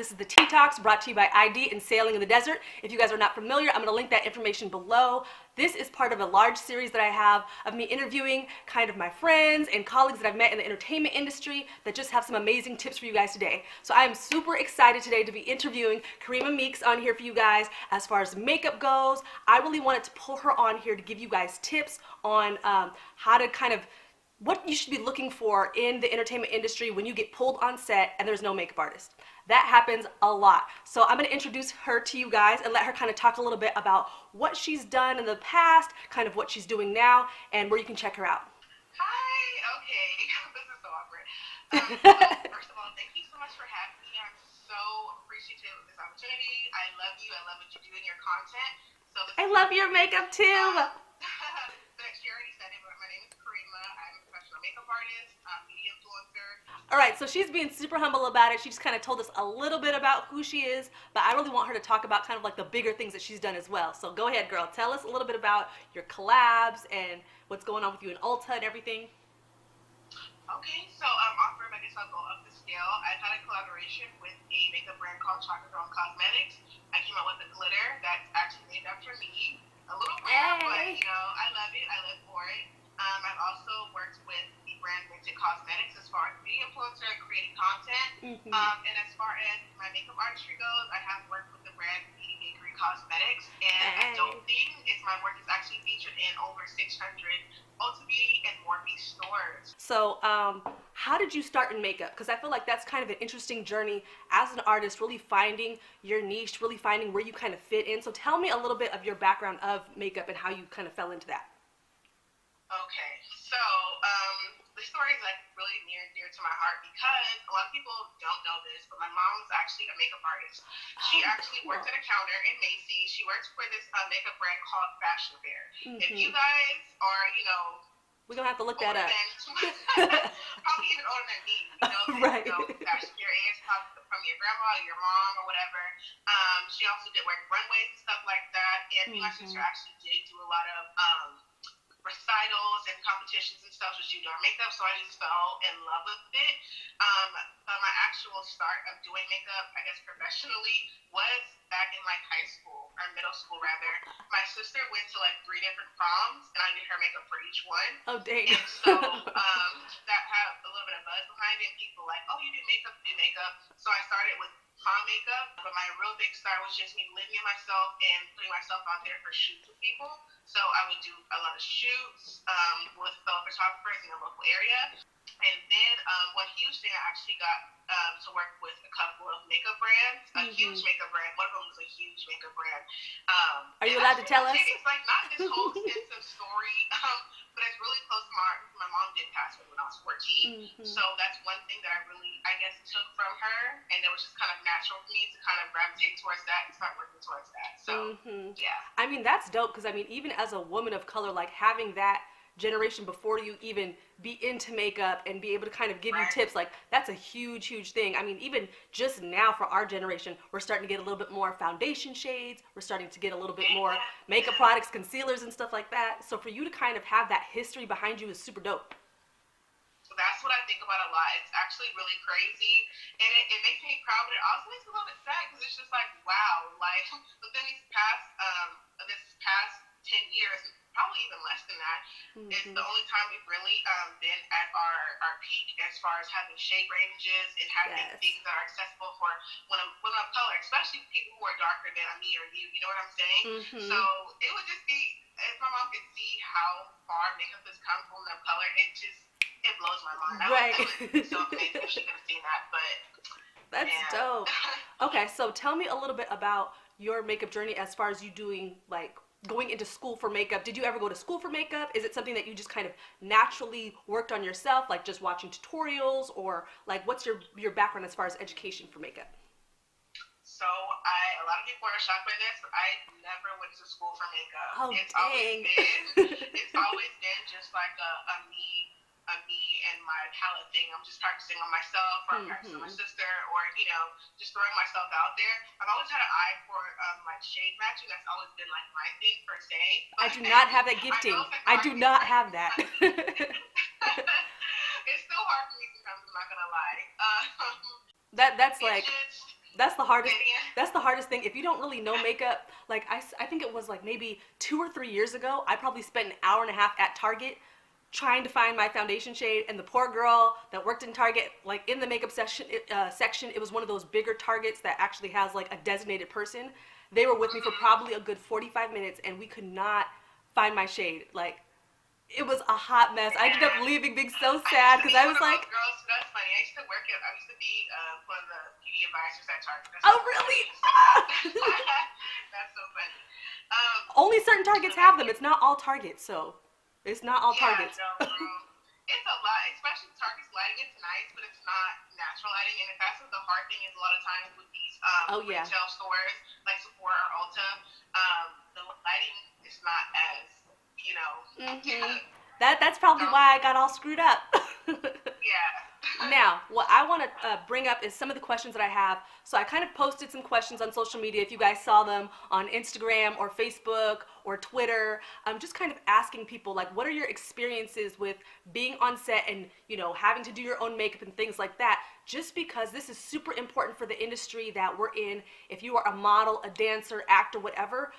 This is the Tea Talks, brought to you by ID and Sailing in the Desert. If you guys are not familiar, I'm going to link that information below. This is part of a large series that I have of me interviewing kind of my friends and colleagues that I've met in the entertainment industry that just have some amazing tips for you guys today. So I am super excited today to be interviewing Karimah Meeks on here for you guys. As far as makeup goes, I really wanted to pull her on here to give you guys tips on how to kind of what you should be looking for in the entertainment industry when you get pulled on set and there's no makeup artist. That happens a lot. So I'm going to introduce her to you guys and let her kind of talk a little bit about what she's done in the past, kind of what she's doing now, and where you can check her out. Hi, okay, this is so awkward. So first of all, thank you so much for having me. I'm so appreciative of this opportunity. I love you. I love what you do in your content. So I love your makeup too. She already said it, but my name is Karimah. I'm a professional makeup artist, media influencer. All right, so she's being super humble about it. She just kind of told us a little bit about who she is, but I really want her to talk about kind of like the bigger things that she's done as well. So go ahead, girl. Tell us a little bit about your collabs and what's going on with you in Ulta and everything. Okay, so offer, I guess I'll go up the scale. I've had a collaboration with a makeup brand called Showgirl Cosmetics. I came out with a glitter that's actually named after me. A little rare, but you know, I love it. I live for it. I've also worked with the brand Vintage Cosmetics as far as media influencer and creating content. And as far as my makeup artistry goes, I have worked with the brand Beauty Bakery Cosmetics. And the dope thing is my work is actually featured in over 600 Ulta Beauty and Morphe stores. So how did you start in makeup? Because I feel like that's kind of an interesting journey as an artist, really finding your niche, really finding where you kind of fit in. So tell me a little bit of your background of makeup and how you kind of fell into that. Okay, so the story is like really near and dear to my heart because a lot of people don't know this, but my mom was actually a makeup artist. She actually worked at a counter in Macy's. She works for this makeup brand called Fashion Fair. If you guys are, you know, we're gonna have to look that up. Probably even older than me, you know, right. You know, Fashion Fair is probably from your grandma or your mom or whatever. She also did work runways and stuff like that. And my sister actually did do a lot of recitals and competitions and stuff with she doing makeup, so I just fell in love with it. But my actual start of doing makeup, I guess professionally, was back in like high school, or middle school rather. My sister went to like 3 different proms, and I did her makeup for each one. Oh, dang. And so that had a little bit of buzz behind it. People like, oh, you do makeup. So I started with prom makeup, but my real big start was just me believing in myself and putting myself out there for shoots with people. So I would do a lot of shoots with fellow photographers in the local area. And then one huge thing, I actually got to work with a couple of makeup brands, a huge makeup brand. One of them was a huge makeup brand. Are you allowed to tell us? It's like not this whole extensive story, but it's really close to my heart because my mom did pass away when I was 14. So that's one thing that I really, I guess, took from her, and it was just kind of natural for me to kind of gravitate towards that and start working towards that. So, yeah. I mean, that's dope because, I mean, even as a woman of color, like having that generation before you even be into makeup and be able to kind of give you tips, like that's a huge thing. I mean, even just now for our generation, we're starting to get a little bit more foundation shades, we're starting to get a little bit more makeup products, concealers and stuff like that. So for you to kind of have that history behind you is super dope. So that's what I think about a lot. It's actually really crazy, and it makes me proud, but it also makes me a little bit sad because it's just like, wow, like within these past 10 years, probably even less than that, is the only time we've really been at our peak as far as having shade ranges and having things that are accessible for women of color, especially people who are darker than me or you. You know what I'm saying? So it would just be, if my mom could see how far makeup has come from women of color, it blows my mind. I would so amazing if she could have seen that, but that's dope. Okay, so tell me a little bit about your makeup journey as far as you doing, like, going into school for makeup. Did you ever go to school for makeup? Is it something that you just kind of naturally worked on yourself, like just watching tutorials, or like what's your background as far as education for makeup? So a lot of people are shocked by this, but I never went to school for makeup. Oh, it's dang. always been just like a me and my palette thing. I'm just practicing on myself, or I'm practicing on my sister, or you know, just throwing myself out there. I've always had an eye for like shade matching. That's always been like my thing per se. I do not have that gifting. I do not have that. It's still hard for me sometimes. I'm not gonna lie. That's like That's the hardest. Yeah. That's the hardest thing. If you don't really know makeup, like I think it was like maybe 2 or 3 years ago, I probably spent an hour and a half at Target trying to find my foundation shade, and the poor girl that worked in Target, like in the makeup section, it was one of those bigger Targets that actually has like a designated person. They were with me for probably a good 45 minutes, and we could not find my shade. Like, it was a hot mess. I ended up leaving being so sad because I was like, girls, that's funny. I used to be one of the beauty advisors at Target. oh really? That's so funny. Only certain Targets have them. It's not all Targets, so it's not all Targets. No, it's a lot, especially Target's lighting. It's nice, but it's not natural lighting, and that's what the hard thing is. A lot of times with these retail stores like Sephora or Ulta, the lighting is not as That's probably why I got all screwed up. Yeah. Now, what I want to bring up is some of the questions that I have. So I kind of posted some questions on social media. If you guys saw them on Instagram or Facebook or Twitter, I'm just kind of asking people, like, what are your experiences with being on set and, having to do your own makeup and things like that? Just because this is super important for the industry that we're in. If you are a model, a dancer, actor, whatever,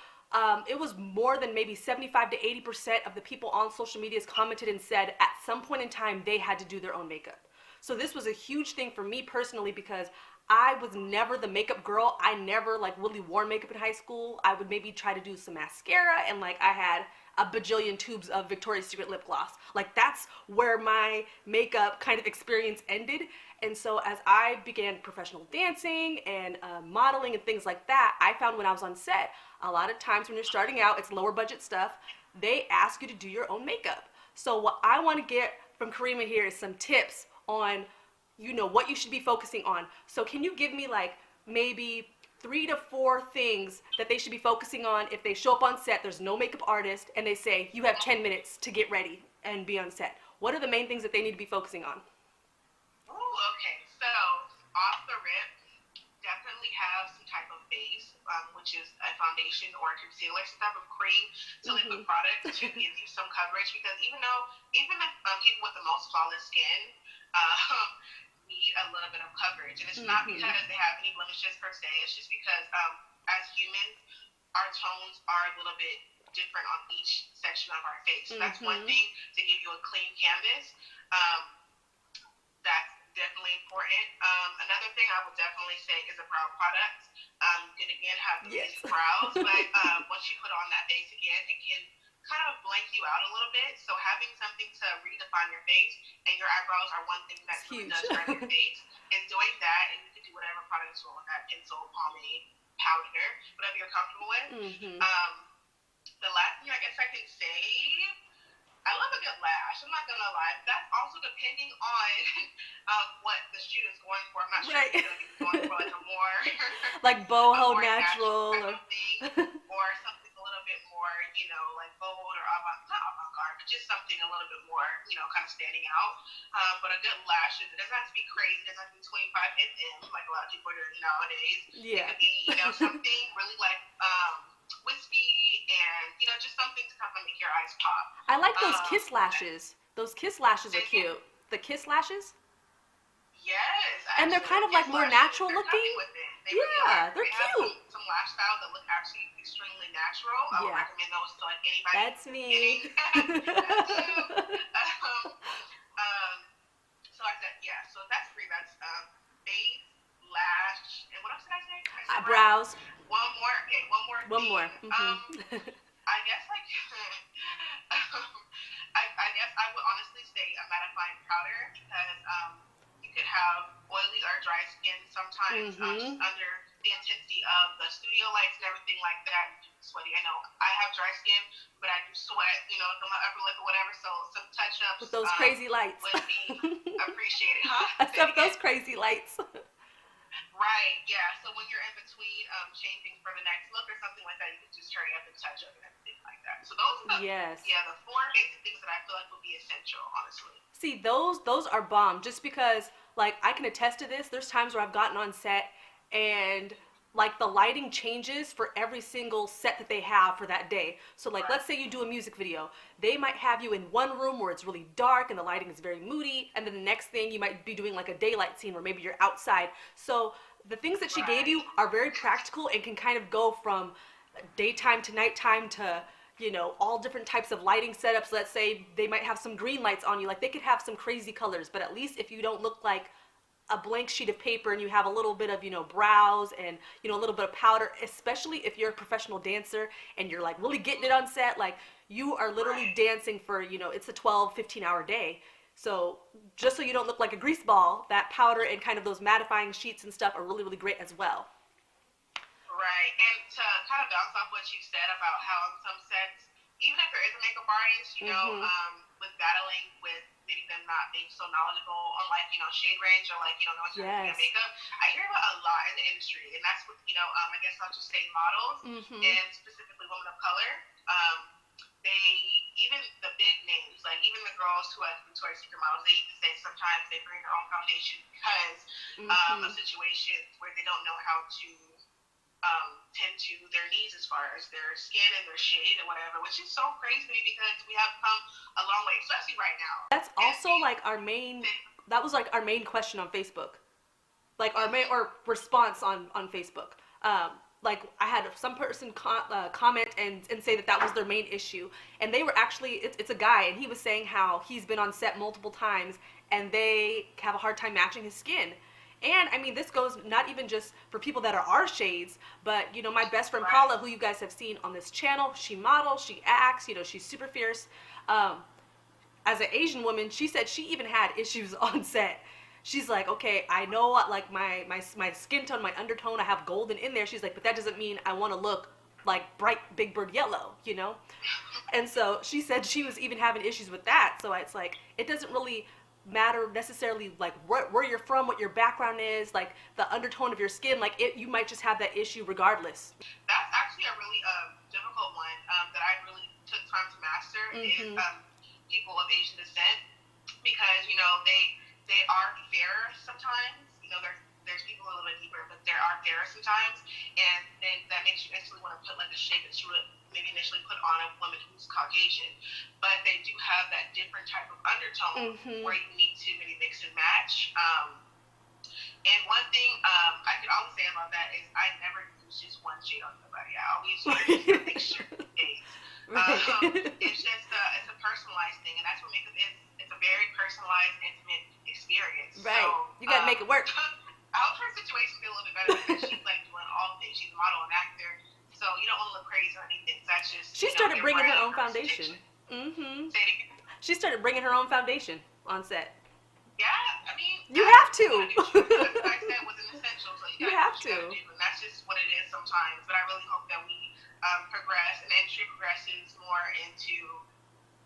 it was more than maybe 75 to 80% of the people on social media has commented and said at some point in time they had to do their own makeup. So this was a huge thing for me personally because I was never the makeup girl. I never really wore makeup in high school. I would maybe try to do some mascara and I had a bajillion tubes of Victoria's Secret lip gloss. That's where my makeup kind of experience ended. And so as I began professional dancing and modeling and things like that, I found when I was on set, a lot of times when you're starting out, it's lower budget stuff, they ask you to do your own makeup. So what I want to get from Karimah here is some tips on, what you should be focusing on. So can you give me maybe 3 to 4 things that they should be focusing on if they show up on set, there's no makeup artist, and they say, you have 10 minutes to get ready and be on set. What are the main things that they need to be focusing on? Okay. So, off the rip, definitely have some type of base, which is a foundation or a concealer, some type of cream to liquid product to give you some coverage. Because even if people with the most flawless skin need a little bit of coverage, and it's not because they have any blemishes per se. It's just because as humans, our tones are a little bit different on each section of our face. So that's one thing to give you a clean canvas. That's definitely important. Another thing I would definitely say is a brow product. You can again have amazing brows, but once you put on that base again, it can kind of blank you out a little bit. So having something to redefine your face, and your eyebrows are one thing that really does drive your face, is doing that, and you can do whatever product you want with that, pencil, pomade, powder, whatever you're comfortable with. The last thing I guess I can say, I love a good lash. I'm not gonna lie. That's also depending on what the student's going for. I'm not sure if you're going for a more boho natural or thing, or something a little bit more, bold or not avant-garde, but just something a little bit more, kind of standing out. But a good lash, it doesn't have to be crazy. It doesn't have to be 25 mm like a lot of people are doing nowadays. Yeah. It could be, something really wispy and just something to kind of make your eyes pop. I like those kiss lashes. Those kiss lashes are cute. The kiss lashes? Yes. And they're kind of more natural looking. They really are. They're cute. Have some lash styles that look actually extremely natural. I would recommend those to anybody. That's me. So I said, so that's 3. That's base, lash, and what else did I say? Brows. One more. Okay, one more. One more. I guess I guess I would honestly say a mattifying powder, because you could have oily or dry skin sometimes, just under the intensity of the studio lights and everything like that. You can be sweaty. I know I have dry skin, but I do sweat, from my upper lip or whatever. So some touch-ups with those crazy lights would be appreciated, huh? Except those crazy lights. Right, yeah. So when you're in between changing for the next look or something like that, you can just hurry up and touch up and everything like that. So those are the 4 basic things that I feel like would be essential, honestly. See, those are bomb, just because I can attest to this. There's times where I've gotten on set and the lighting changes for every single set that they have for that day. So let's say you do a music video. They might have you in one room where it's really dark and the lighting is very moody, and then the next thing you might be doing a daylight scene where maybe you're outside. So the things that she gave you are very practical and can kind of go from daytime to nighttime to, you know, all different types of lighting setups. Let's say they might have some green lights on you. Like, they could have some crazy colors, but at least if you don't look like a blank sheet of paper and you have a little bit of, you know, brows and, you know, a little bit of powder, especially if you're a professional dancer and you're like really getting it on set, like you are literally dancing for, you know, it's a 12-15 hour day. So just so you don't look like a grease ball, that powder and kind of those mattifying sheets and stuff are really, really great as well. Right, and to kind of bounce off what you said about how on some sets, even if there is a makeup artist, you know, with battling with maybe them not being so knowledgeable on, like, you know, shade range or, like, you know, knowing how to do makeup, I hear about a lot in the industry, and that's what, you know, I guess I'll just say models, and specifically women of color, they, even the big names, like even the girls who are Victoria's Secret models, they even say sometimes they bring their own foundation because of situations where they don't know how to tend to their needs as far as their skin and their shade and whatever, which is so crazy because we have come a long way, especially right now. That's also like our main, that was like our main question on Facebook, like our main or response on Facebook. Like I had some person comment and say that was their main issue, and they were actually, it's a guy, and he was saying how he's been on set multiple times and they have a hard time matching his skin. And I mean, this goes not even just for people that are our shades, but, you know, my best friend Paula, who you guys have seen on this channel, she models, she acts, you know, she's super fierce. As an Asian woman, she said she even had issues on set. She's like, okay, I know, like, my skin tone, my undertone, I have golden in there. She's like, but that doesn't mean I want to look like bright Big Bird yellow, you know? And so she said she was even having issues with that. So it's like, it doesn't really matter necessarily like where you're from, what your background is, like the undertone of your skin, like you might just have that issue regardless. That's actually a really difficult one that I really took time to master is people of Asian descent, because, you know, they are fairer sometimes, you know, there's people a little bit deeper, but there are fairer sometimes, and then that makes you instantly want to put like a shade that you would maybe initially put on a woman who's Caucasian, but they do have that different type of undertone where you need to maybe mix and match. And one thing I could always say about that is I never use just one shade on somebody. I always use a mixture of shades. It's just it's a personalized thing, and that's what makes it. It's a very personalized, intimate experience. Right. So, you gotta make it work. I hope her situation be a little bit better because she's like doing all things. She's a model and actor, so you don't want to look crazy or anything. So that's just. She started bringing her own foundation. Say it again. She started bringing her own foundation on set. Yeah, I mean. You have to. Like I said, was an essential, so you have to. And that's just what it is sometimes. But I really hope that we progress and the industry progresses more into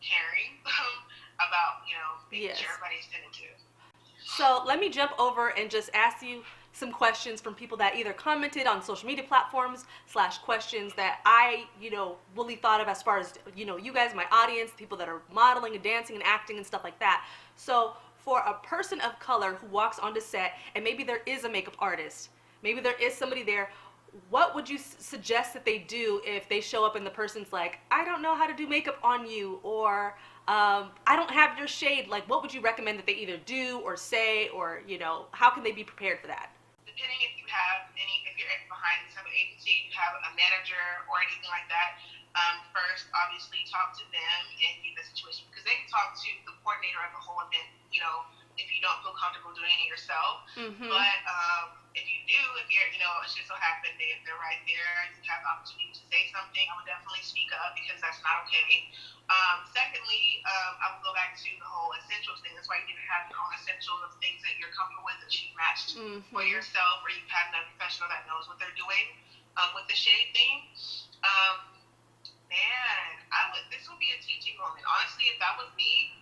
caring about, you know, making sure everybody's tended to. So let me jump over and just ask you some questions from people that either commented on social media platforms / questions that I, you know, really thought of as far as, you know, you guys, my audience, people that are modeling and dancing and acting and stuff like that. So for a person of color who walks onto set and maybe there is a makeup artist, maybe there is somebody there, what would you suggest that they do if they show up and the person's like, I don't know how to do makeup on you, or I don't have your shade? Like, what would you recommend that they either do or say, or, you know, how can they be prepared for that? Depending if you have if you're behind this type of agency, you have a manager or anything like that, first, obviously, talk to them and get the situation, because they can talk to the coordinator of the whole event, you know, if you don't feel comfortable doing it yourself. But if you do, if you're, you know, it should so happen they're right there, you have the opportunity to say something, I would definitely speak up, because that's not okay. Secondly, I would go back to the whole essentials thing. That's why you need to have your own essentials of things that you're comfortable with, that you've matched for yourself, or you've had another professional that knows what they're doing with the shade thing. This would be a teaching moment. Honestly, if that was me,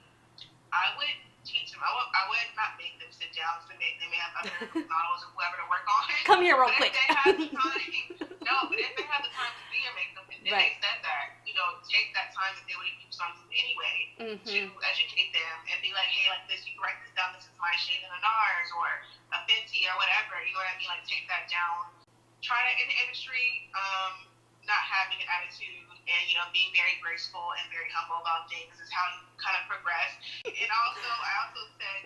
I would teach them. I would not make them sit down, so they may have other models or whoever to work on. Come here real quick. If they have the time, but if they have the time to do your makeup, and they said that, you know, take that time that they would use on you anyway to educate them and be like, hey, like this, you can write this down. This is my shade in a NARS or a Fenty or whatever. You know what I mean? Like, take that down. Try to, in the industry, not having an attitude and, you know, being very graceful and very humble about things is how you kind of progress. And also, I also said,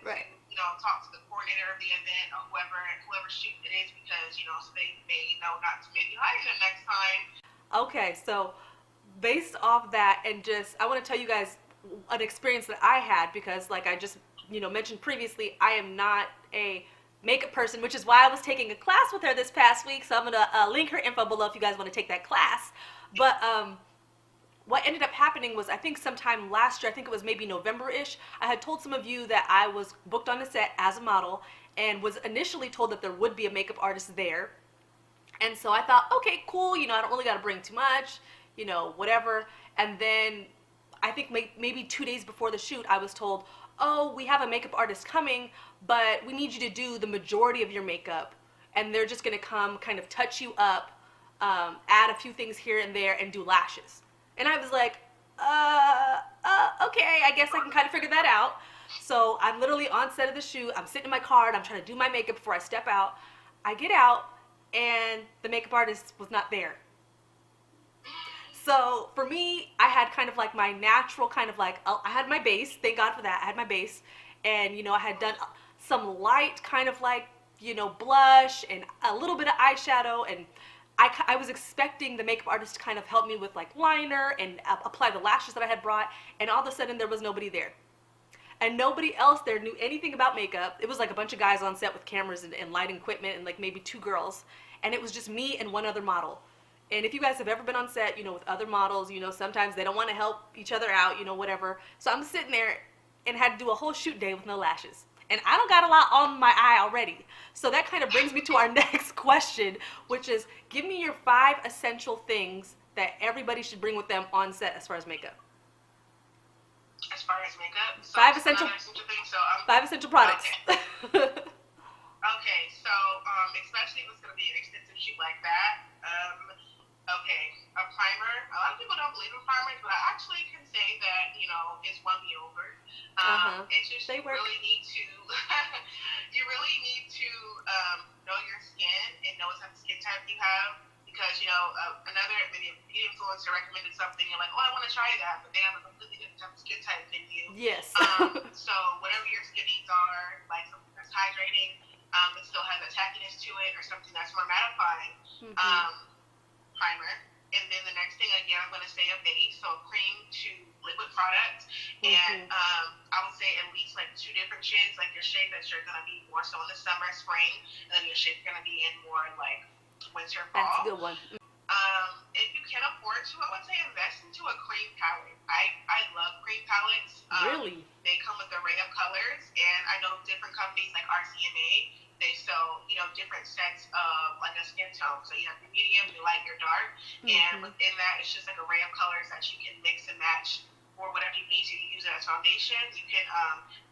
talk to the coordinator of the event or whoever shoot it is, because, so they may know not to maybe hire them next time. Okay, so based off that, and just, I want to tell you guys an experience that I had, because like I just, mentioned previously, I am not a makeup person, which is why I was taking a class with her this past week, so I'm going to link her info below if you guys want to take that class. But what ended up happening was, I think sometime last year, I think it was maybe November-ish, I had told some of you that I was booked on a set as a model, and was initially told that there would be a makeup artist there. And so I thought, okay, cool, I don't really got to bring too much, whatever. And then I think maybe 2 days before the shoot, I was told, oh, we have a makeup artist coming, but we need you to do the majority of your makeup, and they're just going to come kind of touch you up, add a few things here and there, and do lashes. And I was like, okay, I guess I can kind of figure that out. So I'm literally on set of the shoot. I'm sitting in my car, and I'm trying to do my makeup before I step out. I get out, and the makeup artist was not there. So for me, I had kind of like my natural kind of like, I had my base. Thank God for that. I had my base. And, I had done some light kind of like, blush and a little bit of eyeshadow, and I was expecting the makeup artist to kind of help me with like liner and apply the lashes that I had brought, and all of a sudden there was nobody there. And nobody else there knew anything about makeup. It was like a bunch of guys on set with cameras and lighting equipment, and like maybe 2 girls. And it was just me and one other model. And if you guys have ever been on set, with other models, sometimes they don't want to help each other out, whatever. So I'm sitting there and had to do a whole shoot day with no lashes. And I don't got a lot on my eye already. So that kind of brings me to our next question, which is, give me your 5 essential things that everybody should bring with them on set as far as makeup. As far as makeup? So 5 essential things. So 5 essential products. Okay, so especially if it's going to be an extensive shoot like that, a primer. A lot of people don't believe in primers, but I actually can say that, it's won me over. It's just you really need to know your skin and know what type of skin type you have, because, another maybe a beauty influencer recommended something, you're like, oh, I want to try that, but they have a completely different type of skin type than you. Yes. So whatever your skin needs are, like something that's hydrating, but still has a tackiness to it, or something that's more mattifying, primer. And then the next thing, again, I'm going to say a base, so a cream to liquid product. And I would say at least like 2 different shades, like your shade that you're going to be more so in the summer, spring, and then your shade you're going to be in more like winter, fall. That's a good one. If you can afford to, I would say invest into a cream palette. I love cream palettes. Really? They come with an array of colors, and I know different companies like RCMA, they sell, different sets of like a skin tone. So you have your medium, your light, your dark, and within that, it's just like an array of colors that you can mix and match for whatever you need to use it as foundation. You can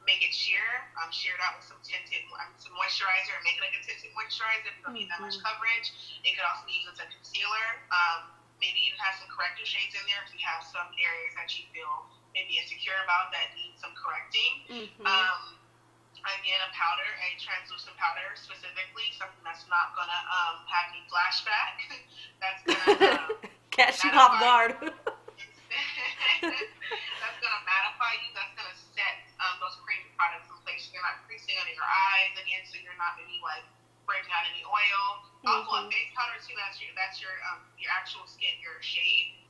make it sheer it out with some tinted, some moisturizer, and make it like a tinted moisturizer if you don't need that much coverage. It could also be used as a concealer. Maybe even have some corrective shades in there if you have some areas that you feel maybe insecure about that need some correcting. Again, a powder, a translucent powder specifically, something that's not going to have me flashback. That's going to catch you off guard. That's going to mattify you. That's going to set those cream products in place. You're not creasing under your eyes again, so you're not going to be like breaking out any oil. Also, a face powder too. That's your actual skin, your shade.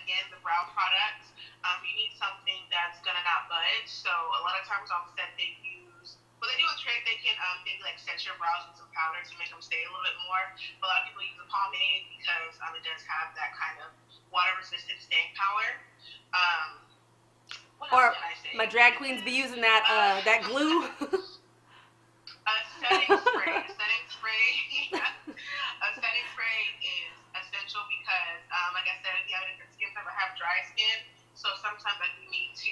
Again, the brow products. You need something that's going to not budge. So a lot of times on set they use, well, they do a trick. They can maybe like set your brows with some powder to make them stay a little bit more. But a lot of people use a pomade because it does have that kind of water-resistant staying power. What else can I say? My drag queens be using that that glue. Setting spray. A setting spray is essential because, like I said, if you have a different skin type, I have dry skin, so sometimes I do need to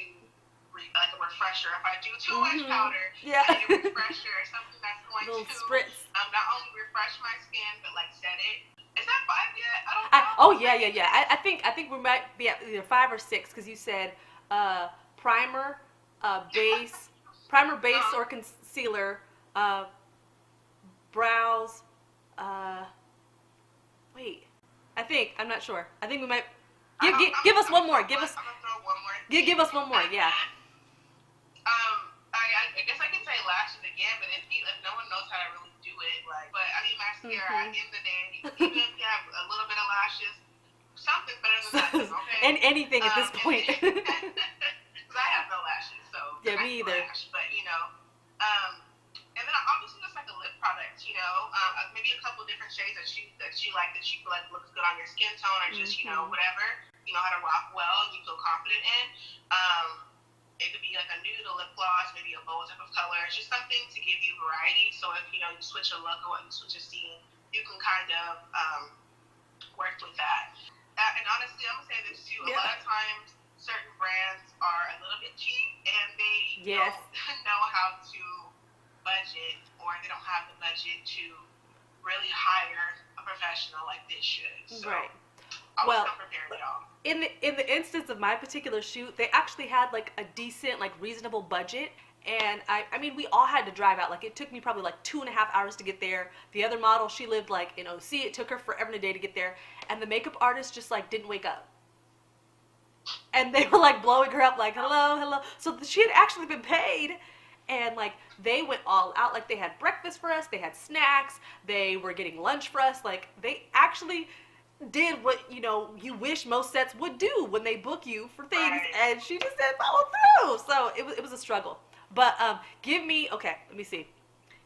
like a refresher. If I do too much powder, I need a refresher, something that's going to spritz. Not only refresh my skin but like set it. Is that 5 yet? I don't know. Yeah. I think we might be at either 5 or 6 because you said primer, base, or concealer, brows. Wait, I'm not sure. I think we might give us one more. Give us one more. Yeah. I guess I can say lashes again, but if no one knows how to really do it, like, but I mean mascara at the end of the day, even if you have a little bit of lashes, something's better than nothing, okay? And anything at this point. Because I have no lashes, so yeah, me either. Lash, but and then obviously just like a lip product, maybe a couple different shades that you like that you feel like looks good on your skin tone, or just whatever how to rock well and you feel confident in. It could be like a nude, a lip gloss, maybe a bold type of color. It's just something to give you variety. So if you switch a look or you switch a scene, you can kind of work with that. And honestly, I'm gonna say this too. A lot of times, certain brands are a little bit cheap, and they don't know how to budget, or they don't have the budget to really hire a professional like this should. So right. I was not prepared at all. In the instance of my particular shoot, they actually had like a decent, like reasonable budget. And I mean, we all had to drive out. Like, it took me probably like 2.5 hours to get there. The other model, she lived like in OC. It took her forever and a day to get there. And the makeup artist just like didn't wake up. And they were like blowing her up like, hello, hello. So she had actually been paid. And like, they went all out. Like, they had breakfast for us. They had snacks. They were getting lunch for us. Like, they actually did what, you wish most sets would do when they book you for things. Right. And she just didn't follow through. So it was a struggle. But give me, let me see.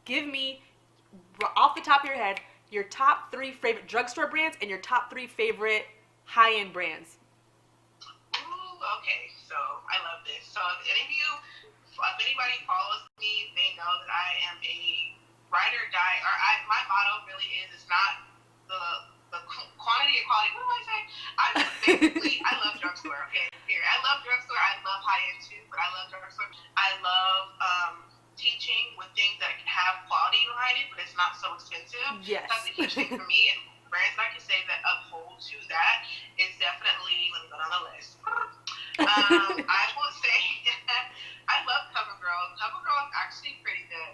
Give me, off the top of your head, your top 3 favorite drugstore brands and your top 3 favorite high-end brands. Ooh, okay. So I love this. So if anybody follows me, they know that I am a ride or die. My motto really is, it's not the quantity and quality. What do I say? I love drugstore. Okay, period. I love drugstore. I love high-end too, but I love drugstore. I love teaching with things that can have quality behind it, but it's not so expensive. Yes. That's a huge thing for me, and brands that I can say that uphold to that is definitely, let me go down the list. I will say, I love CoverGirl. CoverGirl is actually pretty good.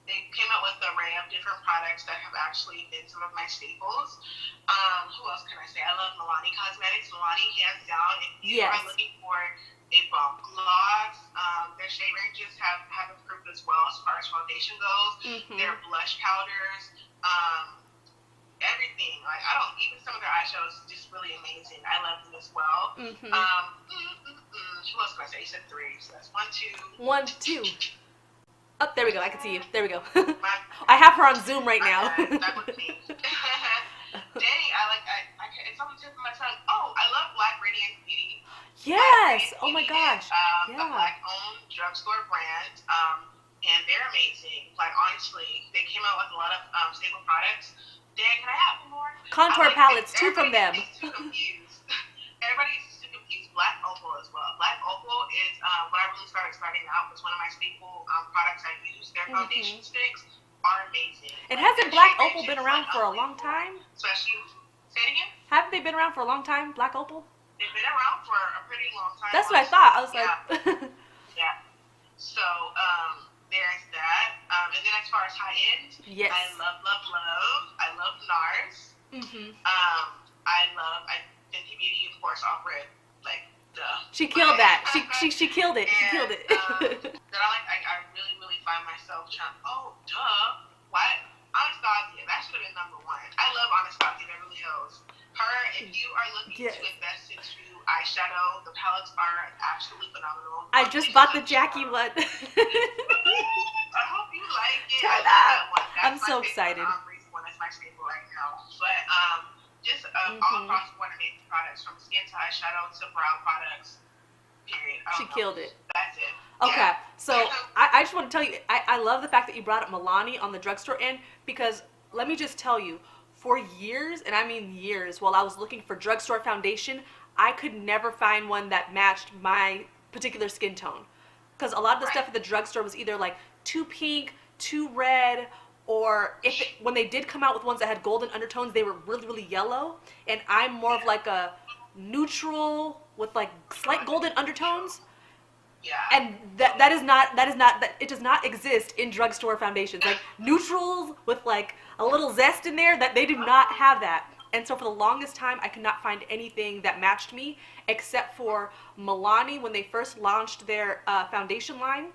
They came out with an array of different products that have actually been some of my staples. Who else can I say? I love Milani Cosmetics. Milani, hands down. If you are looking for a bomb gloss, their shade ranges have improved as well as far as foundation goes. Their blush powders, everything. Like, even some of their eyeshadows just really amazing. I love them as well. Who else can I say? You said 3, so that's 1, 2. 1, 2. Oh, there we go. I can see you. There we go. I have her on Zoom right now. That was me. Dang, it's on the tip of my tongue. Oh, I love Black Radiant Beauty. Yes. Oh my gosh. A Black-owned drugstore brand, and they're amazing. Like, honestly, they came out with a lot of staple products. Dang, can I have more? Contour palettes too from them. Everybody gets too confused. Black Opal as well. Black Opal is when I really starting out, was one of my staple products I use. Their foundation sticks are amazing. And hasn't Black Opal been around for a long time? Especially, say it again? Haven't they been around for a long time, Black Opal? They've been around for a pretty long time. That's what I thought. I was like... Yeah. So, there's that. And then as far as high-end, yes. I love. I love NARS. Fenty Beauty, of course, offer it. Like, duh. She killed that. She killed it. She killed it. Then I really, really find myself trying, why? Anastasia, that should have been number 1. I love Anastasia Beverly Hills. Her, if you are looking to invest into eyeshadow, the palettes are absolutely phenomenal. I just bought the Jackie one. I hope you like it. Try that. I'm so excited. That's my staple right now. But, just all across the board amazing products, from skin to eyeshadow to brow products, period. She killed it. That's it. Okay, so I just want to tell you, I love the fact that you brought up Milani on the drugstore end, because let me just tell you, for years, and I mean years, while I was looking for drugstore foundation, I could never find one that matched my particular skin tone. Because a lot of the stuff at the drugstore was either like too pink, too red, or when they did come out with ones that had golden undertones, they were really, really yellow. And I'm more of like a neutral with like slight golden undertones. Yeah. And that it does not exist in drugstore foundations. Like neutrals with like a little zest in there, that they do not have that. And so for the longest time, I could not find anything that matched me, except for Milani when they first launched their foundation line.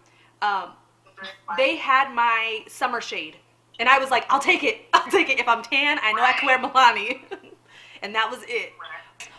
They had my summer shade. And I was like, I'll take it. I'll take it. If I'm tan, I know I can wear Milani. And that was it.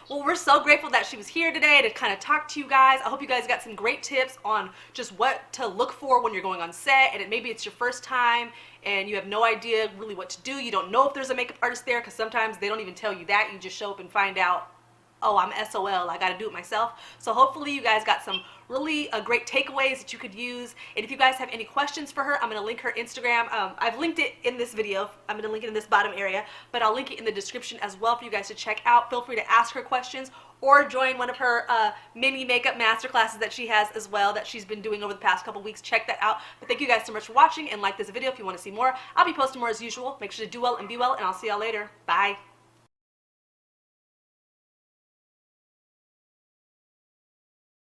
Well, we're so grateful that she was here today to kind of talk to you guys. I hope you guys got some great tips on just what to look for when you're going on set, and maybe it's your first time and you have no idea really what to do. You don't know if there's a makeup artist there, because sometimes they don't even tell you that. You just show up and find out, oh, I'm SOL, I gotta do it myself. So hopefully you guys got some really great takeaways that you could use. And if you guys have any questions for her, I'm gonna link her Instagram. I've linked it in this video. I'm gonna link it in this bottom area, but I'll link it in the description as well for you guys to check out. Feel free to ask her questions or join one of her mini makeup masterclasses that she has as well, that she's been doing over the past couple weeks. Check that out. But thank you guys so much for watching, and like this video if you want to see more. I'll be posting more as usual. Make sure to do well and be well, and I'll see y'all later. Bye.